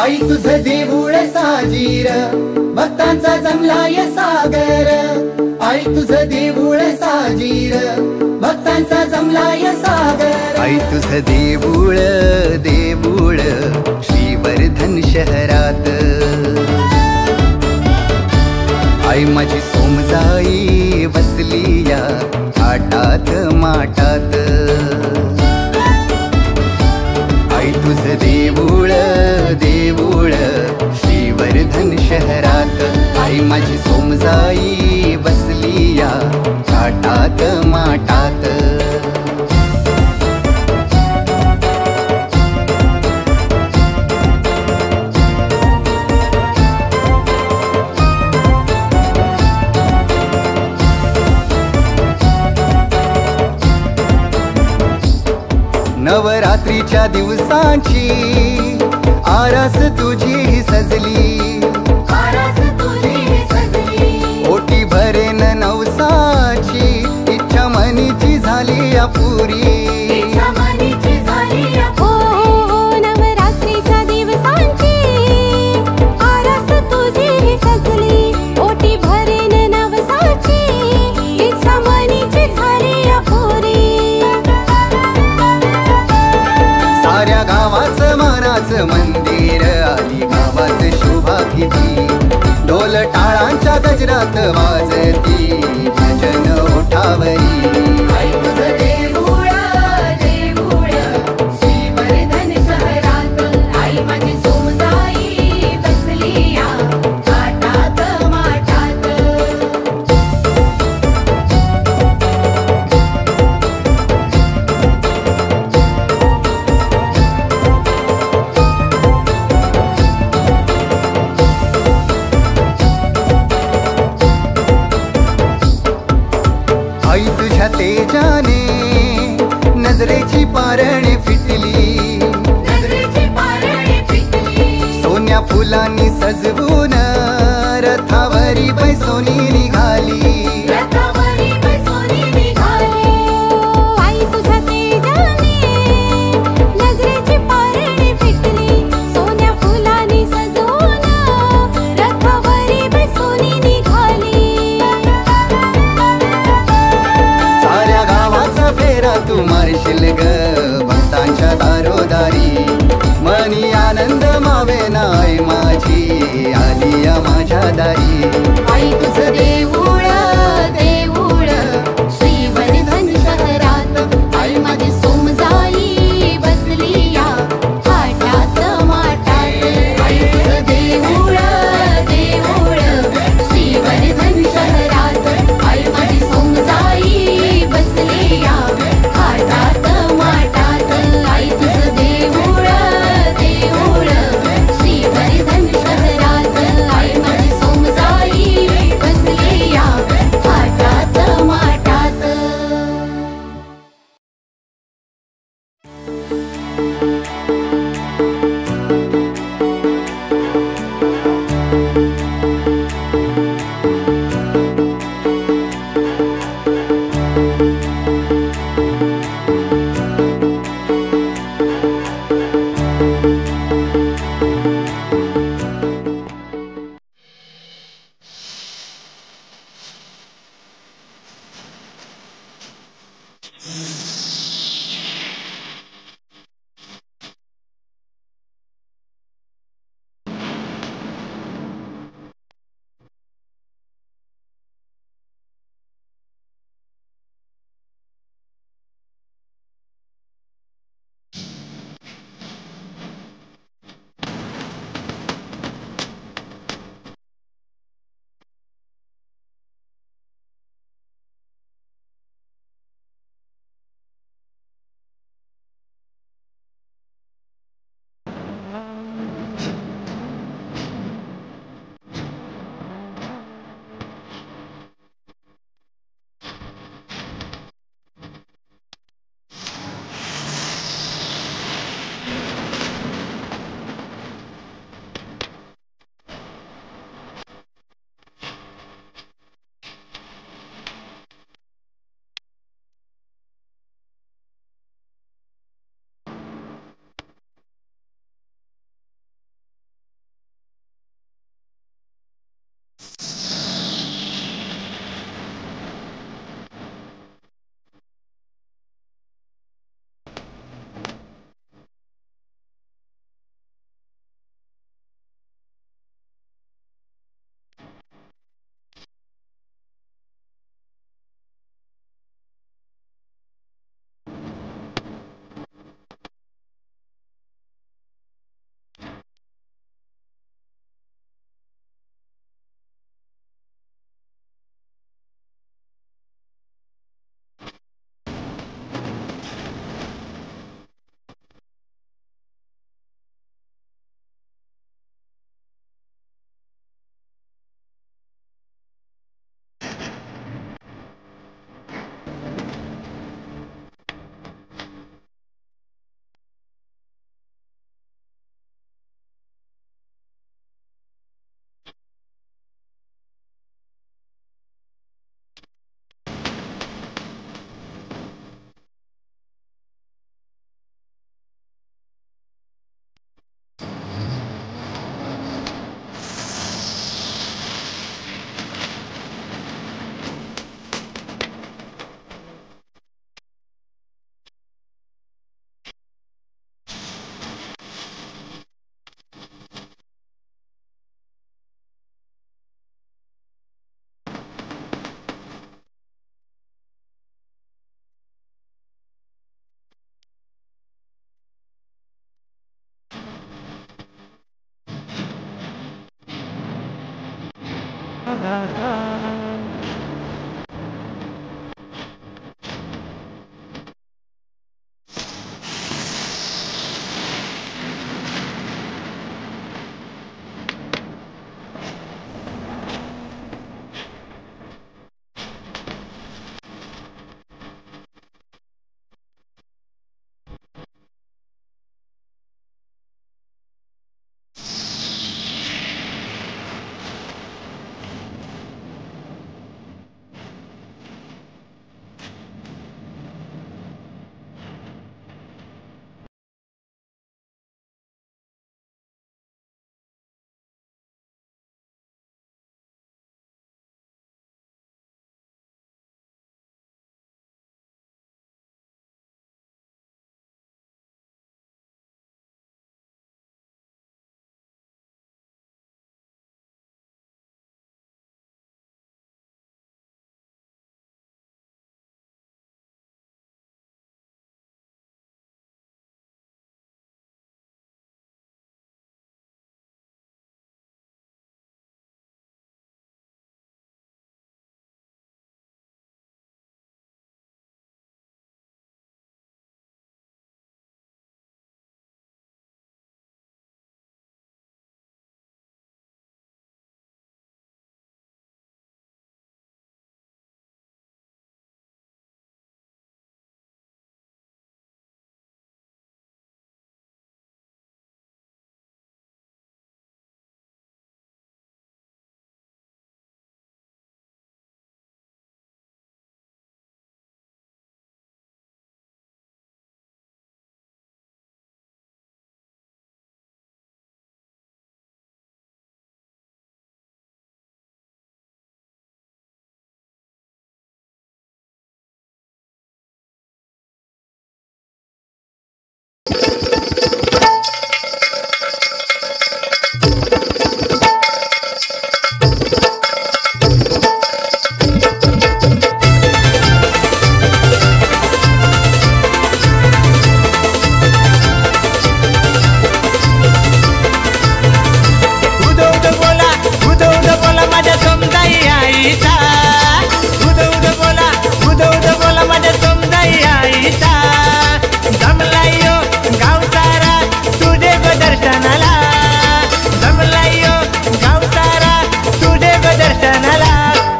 आई तुझं देऊळ साजीर, भक्तांचा जमलाय सागर। आई तुझं देऊळ साजीर, भक्तांचा जमलाय सागर। आई तुझं देऊळ देऊळ श्रीवर्धन शहरात। आई माझी सोमजाई बसली या थाटात माटात। आई तुझं देऊळ देऊळ श्रीवर्धन शहरात। आई माझी सोमजाई बसली या थाटात माटात। नवरात्रीच्या दिवसांची आरास तुझी सजली। आरास तुझी सजली। ओटी भरेन नवसाची इच्छा मनीची झाली अपुरी। इच्छा मनीची झाली अपुरी। नवरात्रीच्या दिवसांची आरास तुझी सजली। ओटी भरेन नवसाची इच्छा मनीची झाली अपुरी। साऱ्या गावाचं मानाचं मंदिर आली गावात शोभा किती। ढोल टाळांच्या गजरात वाजती भजन ओठावरी। आई तुझं देऊळ देऊळ श्रीवर्धन शहरात। आई माझी सोमजाई बसली या थाटात माटात। आई तुझ्या तेजाने नजरेची पारणे फिटली। नजरेची पारणे फिटली। सोन्या फुलांनी सजवून रथावरी बैसोनी निघाली। रथावरी बैसोनी निघाली। आई तुझ्या तेजाने नजरेची पारणे फिटली। सोन्या फुलांनी सजवून रथावरी बैसोनी निघाली। साऱ्या गावाचा फेरा तू मारशील ग भक्तांच्या दारोदारी। मनी आनंद मावे नाय माझी आली या माझ्या दारी। आई तुझं देऊळ देऊळ श्रीवर्धन शहरात। आई माझी सोमजाई बसली या थाटात माटात। आई तुझं देऊळ देऊळ श्रीवर्धन शहरात। आई माझी सोमजाई बसली या थाटात माटात। आई तुझं देऊळ देऊळ श्रीवर्धन शहरात। आई माझी सोमजाई बसली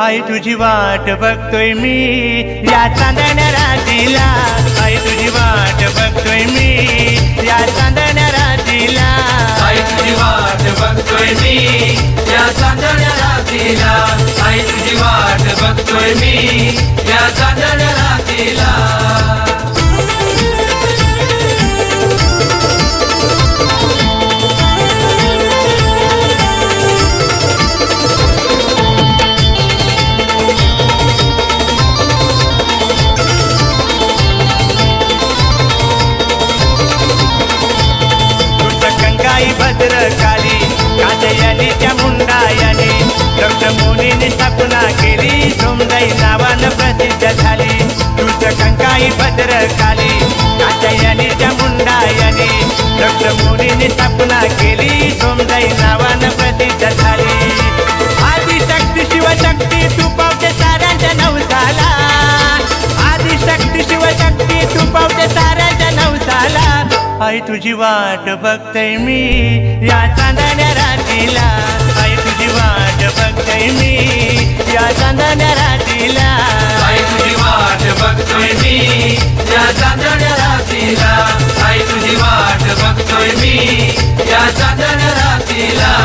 आई तुझी वाट बघतोय मी या चांदण्या रात्रीला, आई तुझी वाट बघतोय मी या चांदण्या रात्रीला, आई तुझी वाट बघतोय मी या चांदण्या रात्रीला, आई तुझी वाट बघतोय मी या चांदण्या रात्रीला. भद्रकाली काजयानीच्या मुंडायाने रक्तमुनीने स्थापना केली, सोमदाई नावानं प्रसिद्ध झाली. तुझ कंकाई भद्रकाली काजयानीच्या मुंडायाने रक्तमुनीने स्थापना केली, सोमदाई नावानं प्रसिद्ध झाली. आदिशक्ती शिवशक्ती तू पावते साऱ्यांच्या नवसाला, आदिशक्ती शिवशक्ती तू पावते साऱ्यांच्या नवसाला. आई तुझी वाट बघतोय मी या चांदण्या रात्रीला, आई तुझी वाट बघतोय मी या चांदण्या रात्रीला, आई तुझी वाट बघतोय मी या चांदण्या रात्रीला, आई तुझी वाट बघतोय मी या चांदण्या रात्रीला.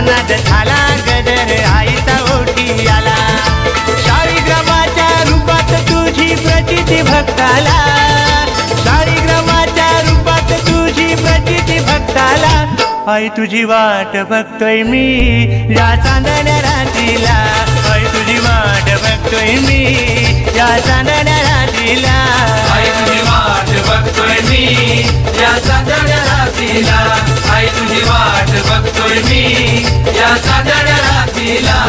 नाद झाला गजर आईचा ओठी आला, शाळीग्रामाच्या रूपात तुझी प्रचिती भक्ताला, शाळीग्रामाच्या रूपात तुझी प्रचिती भक्ताला. आई तुझी वाट बघतोय मी या चांदण्या रात्रीला आई तुझी वाट बघतोय मी या चांदण्या रात्रीला आई तुझी वाट बघतोय मी या चांदण्या रात्रीला आई तुझी वाट बघतोय मी या चांदण्या रात्रीला